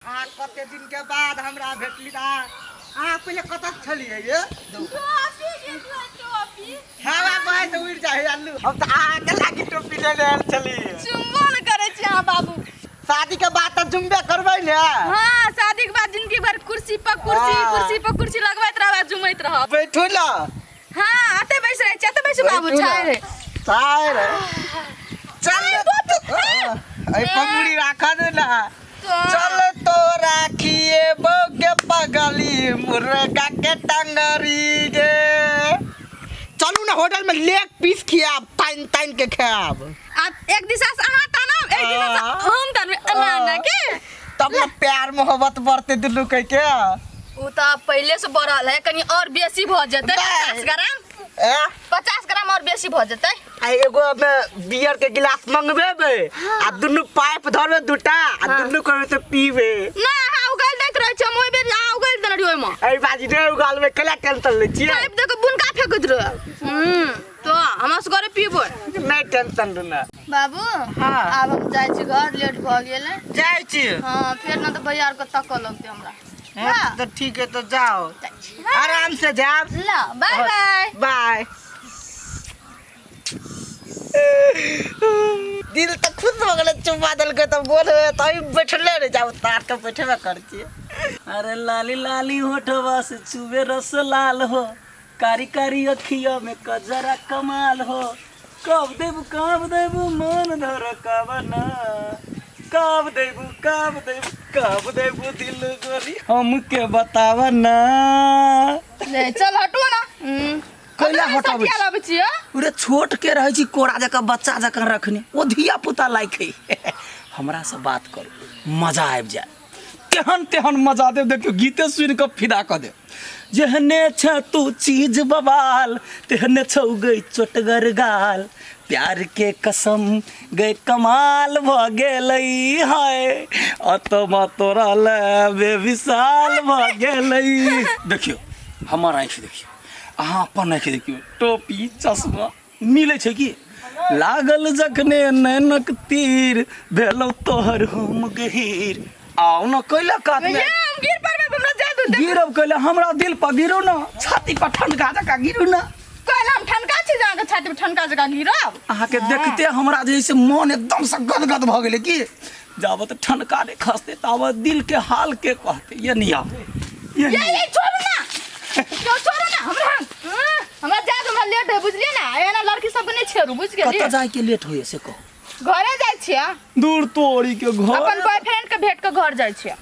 कते दिन के बाद हमरा भेटली पहले कतऽ छलिए ये हवा बहे तो उड़ जाए आलू हम तो आगे लागी टोपी लेने आयल छली चुम्बो न करे छी हां बाबू शादी के बाद तो जुम्बे करबै ने हां शादी के बाद जिंदगी भर कुर्सी पर कुर्सी लगबैत रहबा जुमैत रहब बैठो ला हां आते बैस रहे चते बैस बाबू छाय चल ए पमुड़ी राखा दे ना चल तो राखिए बगे पगली मुर्गा के टंगरी गे चलू ना होटल में लेग पीस खियाब ताइन के खाब एक दिशा से अहाँ ताना एक दिशा से हम ताना ना के तब ना प्यार मोहब्बत बढ़ते दुनू कह के उ त पहले से बढ़ल है कनी और बेसी भ जते 50 ग्राम 50 ग्राम और बेसी भ जते एगो में बियर के गिलास मंगबेबे आ दुनू पाइप धरबे दुटा आ दुनू करे से पीबे ना हा उगल दैत रहै छ मोय बेर आ उगल देन रहियो म ए बाजी रे उगल में कला टेंशन ले छिए पाइप दे के बुनका फेकत रह तो हमरा से करे पीबो नहीं टेंशन ना बाबू हां आब हम जाय छी घर लेट भ गेलै जाय छी हां फिर ना तो भैया को तक लगते हमरा तो ठीक है तो जाओ आराम से जाओ ला बाय बाय बाय दिल तो खुश हो गले चुम्मा दल के तो बोले तो बैठले रह जाओ तार के बैठबे कर छी अरे लाली लाली होठवा से चुबे रस लाल हो कारी कारी अखिया में कजरा कमाल हो कब देबू मन धर कवना कब देबू दिल गोरी हमके बतावा ना ले चल हटो ना कैला हटाबे क्या लाबे छी उरे छोट के रहै छी कोरा जका बच्चा जका रखने ओ धिया पुता लायक है हमरा से बात करू मजा आबि जाए केहन तेहन मजा दे देखियो गीते सुन के फिदा क दे जेहने छ तू चीज बवाल तेहने छौ गई चोटगर गाल प्यार के कसम गए कमाल भ गेलई हाय अतमा तोरा ले बेविशाल भ गेलई देखियो हमर आँख देखियो अहाँ अपन आँख देखियो टोपी चश्मा मिले छै की लागल जखने नैनक तीर भेलौ तोहर हम गहीर आओ न कैला काट में हम गिर परबे हमरा जादू दे गिरब कैला हमरा दिल पर गिरो न छाती पर ठनका जका गिरो न कैला हम ठनका छी जाके छाती पर ठनका जका गिरब अहाँ के देखते हमरा जैसे मन एकदम से गदगद भ गेले की जाबत ठनका ने खसते ताबत दिल के हाल के कहते ये नहीं आवे ये छोड़ ना क्यों छोड़ ना हमरा जादू हमरा लेट है बुझलिए ना एना लड़की सब नहीं छेरू बुझ गेली कत जाय के लेट होय से कहो घरे जाय छिया दूर तोड़ी के घर अपन बॉयफ्रेंड के भेट के घर जाय छिया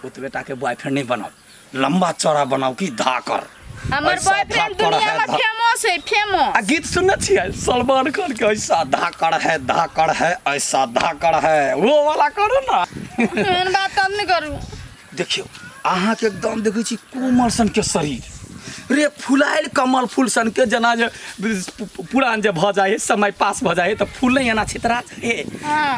पुत बेटा के बॉयफ्रेंड नहीं बनाओ लंबा चौड़ा बनाओ की धाकर हमर बॉयफ्रेंड दुनिया में फेमस है फेमस आ गीत सुनने छियै सलमान खान के ऐसा धाकड़ है ऐसा धाकड़ है वो वाला करो ना एहन बात हम नहीं करू देखियो अहाँ के एकदम देखै छी कोमल सन के शरीर रे फुलाइल कमल फूल सन के जना जे पुरान जे भ जाए समय पास भ जाए त फूल नहीं आना छितरा हे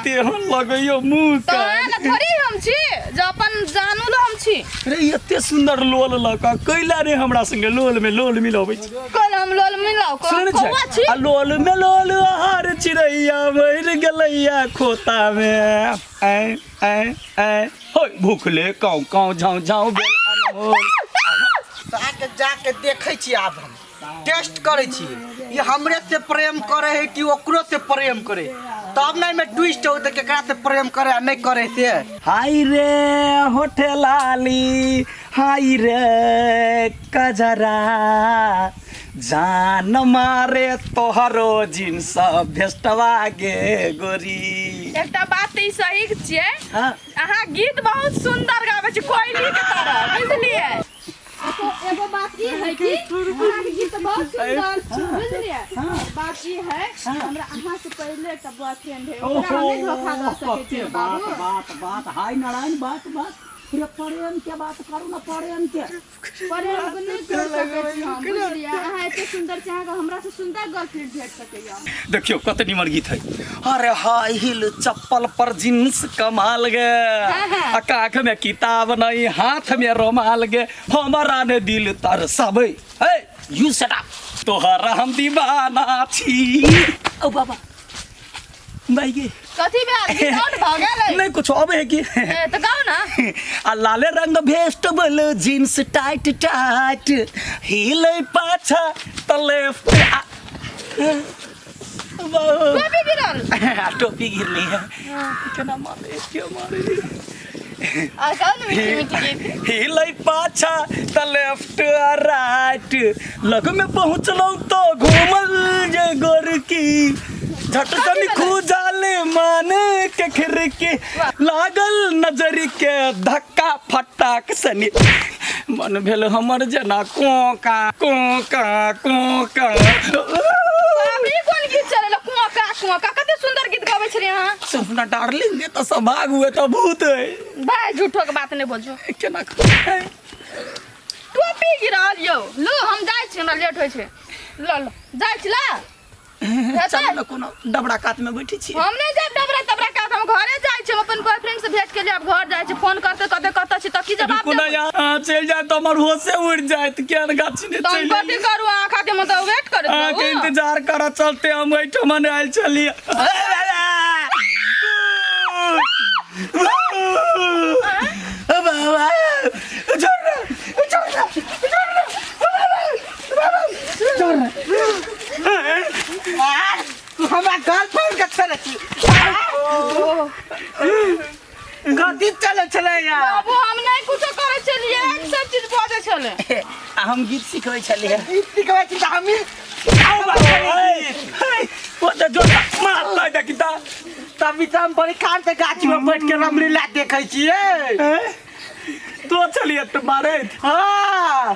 तेहन लगैयो मुंह तो ना थोड़ी हम छी जो अपन जानू लो हम छी रे एते सुंदर लोल लका कैला रे हमरा संगे लोल में लोल मिलाबै छी कल हम लोल मिलाओ कौवा छी आ लोल में लोल हर चिड़ैया भर गेलैया खोता में ऐ होय भूखले काऊ काऊ झाऊ झाऊ बेल अनमोल आके जाके देखै छी आब हम टेस्ट करै छी ये हमरे से प्रेम करे है कि ओकरो से प्रेम करे तब नहीं में ट्विस्ट हो त केकरा से प्रेम करे आ नहीं करे से हाय रे होठे लाली हाय रे कजरा जान मारे तोहरो जिन्स भेस्टवा गे गोरी एकटा बात ई सही छियै हां अहाँ गीत बहुत सुंदर गाबै छी कोयली के तरह बुझलिए तो एगो बात ई है कि अहाँ के गीत बहुत सुंदर बुझलिए बात ई है हमरा अहाँ से पहले एकटा बॉयफ्रेंड है ओकरा हम धोखा द सकै छी बाबू बात हाय नारायण बात रे प्रेम के बात करू ना प्रेम के प्रेम को नहीं कर सकै छी हम बुझलिए अहाँ एते सुंदर चाहे हमरा से सुंदर गर्लफ्रेंड भेट सकैया देखियो कत निमन गीत है अरे हाई हिल चप्पल पर जींस कमाल गे आंख में किताब नहीं हाथ में रुमाल गे हमारा ने दिल तरसबै हे यू शट अप तोहरा हम दीवाना छी ओ बाबा भाई के कथी भेल गीत आउट भ गेलै नहीं कुछ अबे है कि ए त गाउ ना आ लाले रंग भेस्टबल जीन्स टाइट टाइट हिले पाछा त लेफ्ट टोपी गिरल टोपी गिरली है केना मारे क्यों मारे आ कौन मीठी मीठी गीत हिले पाछा त लेफ्ट आ राइट लग में पहुँचलौ तो घूमल जे गोर की झट सनी खुजाले माने के खिड़की लागल नजरी के धक्का फटाक सनी मन भेल हमर जना कोका कोका कोका अभी कौन गीत चलेला कुआका कुआका कते सुंदर गीत गाबै छली हां सुना डार्लिंग तो सब भाग हुए तो भूत है भाई झूठो के बात नहीं बोलजो केना टोपी गिरल यो लो हम जाय छी हमरा लेट होय छै ल ल जाय छी ला चल न कोनो डबरा कात में बैठी छी हम नहीं जाब डबरा तबरा कात हम घरे जाय छी अपन बॉयफ्रेंड से भेंट के लिए अब घर जाय छी फोन करते कते कत छी त की जवाब कोना यहाँ चल जाए तो हमर होश से उड़ जाए तो क्या गाछी ने तुम चल कथी करू आँखा के मतलब वेट करत आ के इंतजार कर चलते हम बैठो मन आइल चली बाबा छोड़ हमरा गर्लफ्रेंड के छोड़े छी गति चले चले यार बाबू हम नहीं कुछ करे चलिए सब चीज बाजे चले हम गीत सिखबै छलिए सिखबै छी त हामी वो तो जो मार ला देखता तभी त हम बड़ी कान पे गाछी में बैठ के रामलीला देखै छियै तो चलिए तुम्हारे हां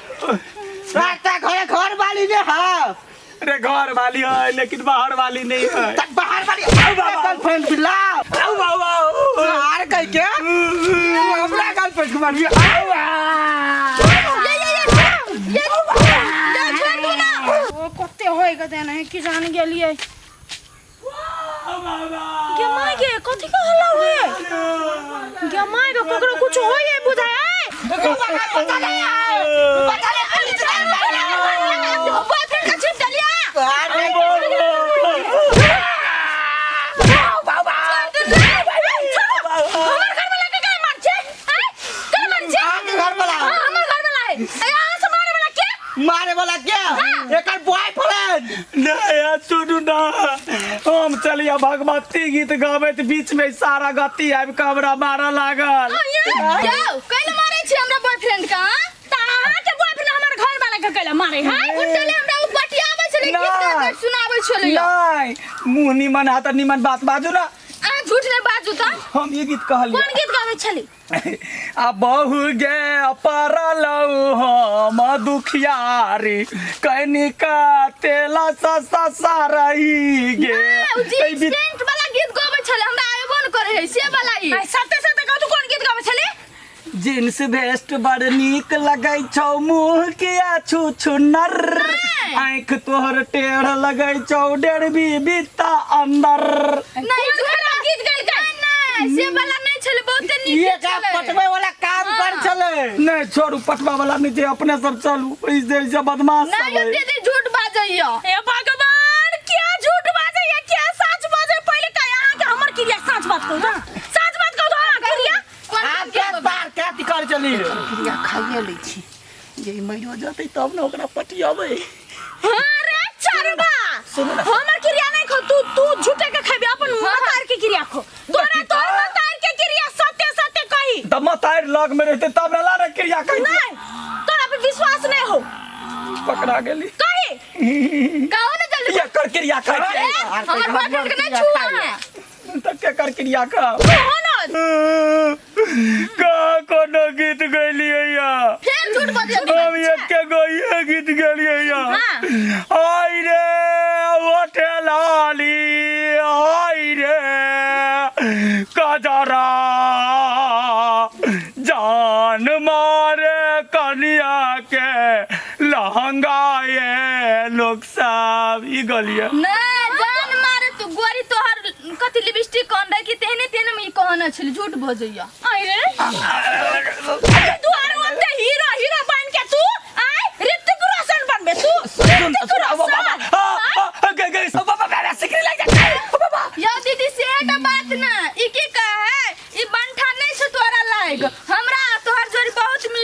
रास्ता घर वाली ने हां अरे घर वाली है लेकिन बाहर वाली नहीं है तक बाहर वाली गर्लफ्रेंड बिला आओ बाबा यार कह के हमरा गर्लफ्रेंड के मार ओ कते होय गते नहीं कि जान गेलिए के माय के कथि का हल्ला हुए के माय के ककरो कुछ होय बुझाय मारे वाला क्या एक बॉयफ्रेंड नहीं सुनू ना हम चलिए भगवती गीत गावे बीच में सारा गति आबि कमरा मारा लागल जाओ कैले मारे छी हमरा बॉयफ्रेंड का ताहा के बॉयफ्रेंड हमर घर वाला के कैले मारे हां उठले हमरा उ पटियावे छले गीत सुनावे छले नहीं मुंह निमन हाथ निमन बात बाजू ना आ झूठ ने बाजू त हम ये गीत कहलिए कौन गीत गावे छली आ बहु गे परलौ हम दुखियारी कनिका तेला ससा रही गे सेंट वाला गीत गावे छले हमरा आएबो न करे है से वाला ई सते सते कहू कौन गीत गावे छले जींस वेस्ट बड़ नीक लगै छौ मुंह के छु छुनर आँख तोहर टेढ़ लगै छौ डेढ़बी बीता अंदर नहीं झूठा गीत गल नहीं से वाला नहीं छले बहुते नीक ये का पटवे वाला काम कर चले नहीं छोड़ू पटवा वाला नहीं जे अपने सब चलू इस जैसे बदमाश सब नहीं है दीदी झूठ बाजैया हे भगवान क्या झूठ बाजैया क्या सच बाजे पहले का यहां के हमर क्रिया सच बात कहू ना सच बात कहू हां क्रिया आप क्या बार क्या कर चली क्रिया खाइए लै छी जे मरियो जतै तब न ओकरा पटियाबै अरे चरबा हमर क्रिया नहीं खो तू झूठे के खबे अपन मतार के क्रिया खो तोरा तोर मतार के क्रिया सत्य सत्य कही दम तार लग में रहते तब न ला क्रिया कही नहीं तोरा पे विश्वास नहीं हो पकड़ा गेली कही गाओ ना जल्दी ये कर क्रिया कर हमर बॉयफ्रेंड के नहीं छुआ है तब के कर क्रिया का हो ना का कोनो गीत गलिए या फिर झूठ बोल हम एक के गइए गीत गलिए या हां आई रे ओठे लाली आई रे कजरा जान मारे कनिया के लहंगा ये लोग सब ई गलिए नहीं जान मारे तू गोरी तोहर कथि लिपस्टिक कौन रहे कि तेहने तेने में कहना छली झूठ बजैया आई रे तू आर ओते हीरो हीरो बन के तू आई ऋतिक रोशन बनबे तू ऋतिक रोशन गई सब बाबा सिकरी लग जाता बाबा या दीदी से एटा बात ना ई की कहे ई बंठा नहीं छ तोरा लायक हम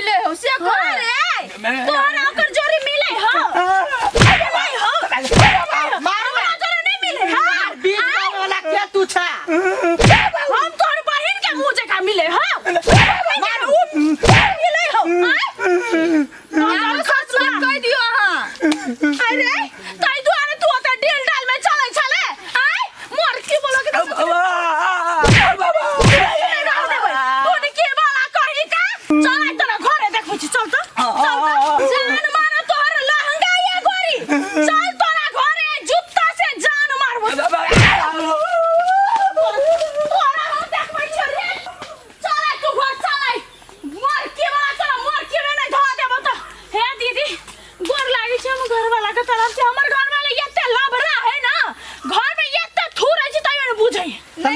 मिले हो से करे तोहरा ओकर जोड़ी मिले हो अरे नहीं हो मारो ना जोड़ी नहीं मिले हां बीच में वाला क्या तू छा हम तोर बहिन के मुंह जका मिले हो मारो मिले हो मारो सच बात कह दियो हां अरे तई दुआरे तू ओता डील डाल में चले चले आय मोर की बोलो के तूने के वाला कही का चल आई तोरा घरे देखबै छी चल तो जान मारो तोहर लहंगा ये गोरी चल तोरा घरे जूता से जान मारबो तोरा हम देखबै छी रे चल आई तू घर चल आई मोर के वाला तोरा मोर के नहीं धो देबो तो हे दीदी गोर लागी छै हम घर वाला के तरफ से हमर घर वाले एते लबरा है ना घर में एते थू रही छी तइयो न बुझै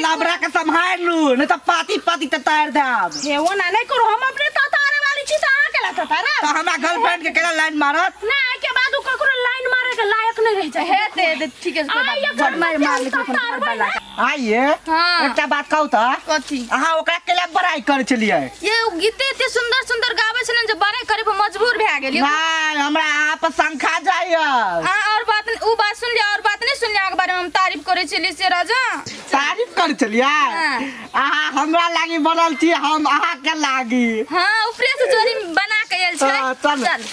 लाबरा के संभाल लू नहीं तो पाती पाती ततार दाब हे वो ना नहीं करो हम अपने ततारे वाली छी त आ केला ततारा तो हमरा गर्लफ्रेंड के केला लाइन मारत ना के बाद उ ककरो लाइन मारे के लायक नहीं रह जाए हे ते ठीक है कोई बात झट मार ले अपन वाला आइए हाँ। एकटा बात कहू त कथी अहाँ ओकरा केला बड़ाई कर चलिए ये गीते एते सुंदर सुंदर गावे छन जे बने करे पर मजबूर भए गेलिए नहीं हमरा अहाँ पर शंखा जाइए हां और बात उ बात सुन लिया और बात नहीं सुन लिया के बारे में हम तारीफ करे छली से राजा तारीफ कर चलिए हाँ। अहाँ हमरा लागी बनल छी हम अहाँ के लागी हां ऊपरे से जोरी बना के आइल छै चल